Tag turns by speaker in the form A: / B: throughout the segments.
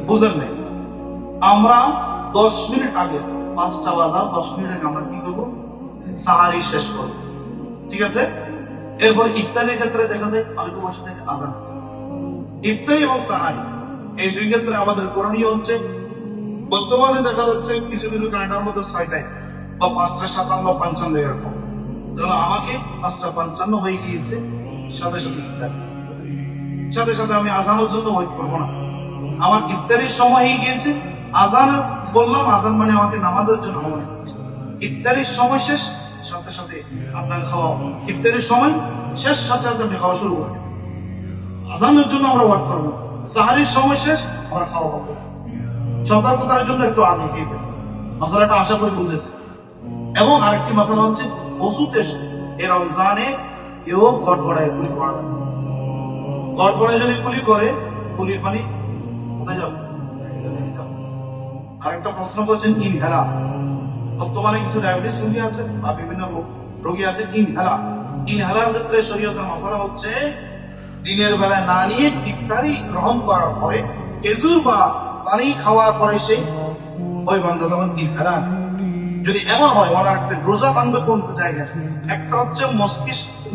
A: বুঝেন নাই? আমরা 10 মিনিট আগে, 5টা বাজার 10 মিনিট আগে আমরা কি করবো? সাহারি শেষ করবো, ঠিক আছে? এরপর ইফতারের ক্ষেত্রে দেখা যায় অনেক বসে থেকে আজান। ইফতারি এবং সাহারি এই দুই ক্ষেত্রে আমাদের করণীয় হচ্ছে, বর্তমানে দেখা যাচ্ছে কিছু কিছু কানাডার মধ্যে 6টায় বা 5:57-55 এরকম। তাহলে আমাকে 5:55 হয়ে গিয়েছে, সাথে সাথে ইফতারি, সাথে সাথে আমি আজানের জন্য ওয়েট করবো না। আমার ইফতারির সময় হয়ে গিয়েছে, আজান বললাম, আজান মানে আমাকে নামাজের জন্য হবে। ইফতারির সময় শেষ, সাথে সাথে আপনার খাওয়া, ইফতারির সময় শেষ, সাথে সাথে আপনি খাওয়া শুরু করবেন। আজানের জন্য আমরা ওয়েট করবো, সাহারির সময় শেষ, আমরা খাওয়া পাবো। সতর্কতার জন্য একটু আগে খেয়ে মশলাটা আশা করি বুঝেছে। এবং আরেকটি মশলা হচ্ছে ওষুধে, এই রমজানে কেউ গড়গড়ায় গুলি করা না। গড়গড়ায় যদি গুলি করে, গুলির পানি কোথায় যাবে? আরেকটা প্রশ্ন করছেন ইনহেলা। বর্তমানে কিছু ডায়াবেটিস রোগী আছে বা বিভিন্ন রোগী আছে, ইনহেলার ক্ষেত্রে শরীয়তের মশলা হচ্ছে দিনের বেলা না নিয়ে ইফতারি গ্রহণ করার পরে, খেজুর বা পানি খাওয়ার পরে সেই ওই বন্ধ তখন ইনহেলা। যদি এমন হয় ওনার একটা রোজা ভাঙবে কোন জায়গায়, একটা হচ্ছে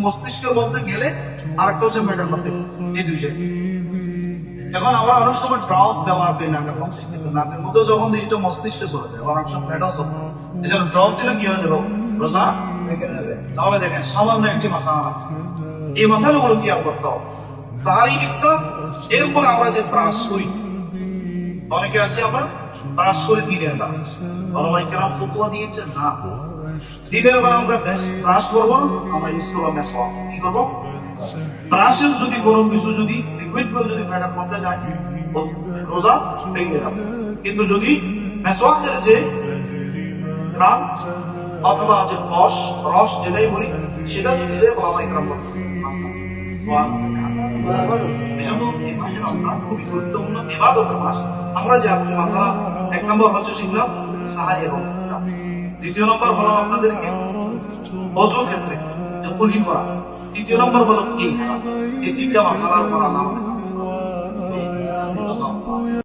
A: মস্তিষ্কের মধ্যে গেলে, আরেকটা হচ্ছে পেটের মধ্যে, এই দুই জায়গায়। এখন আমরা অনেক সময় ড্রপ ব্যবহার করি নাকের মধ্যে, নাকের মধ্যে যখন এইটা মস্তিষ্কে চলে যায়, অনেক সময় পেটও চলে যায়, এই জন্য ড্রপ দিলে কি হয়ে যাবে? রোজা ভেঙে যাবে। তাহলে দেখেন সামান্য একটি মাসালা, এই মাথার উপর কি আর করতে হবে? সাহারি ইফতার, এরপর আমরা যে ব্রাশ করি, অনেকে আছে আমরা ব্রাশ করে দিনের বেলা, ওলামায়ে কেরাম ফতোয়া দিয়েছেন না, দিনের বেলা আমরা ব্রাশ করবো না, আমরা ইউজ করবো মেসওয়াক। কি করবো? ব্রাশের যদি কোনো কিছু যদি লিকুইড করে যদি ফেটার মধ্যে যায়, রোজা ভেঙে যাবে। কিন্তু যদি মেসওয়াকের যে গ্রাম অথবা যে রস যেটাই বলি, সেটা যদি ওলামায়ে কেরাম বলছেন। খুবই গুরুত্বপূর্ণ ইবাদতের মাস। আমরা যে আজকে মাসালা 1 নম্বর হচ্ছে শিখলাম সাহারি এবং ইফতার। 2 নম্বর হলো আপনাদেরকে ওযুর ক্ষেত্রে কুলি করা। 3 নম্বর হলো এই 3টা মাসালার উপর আমাদের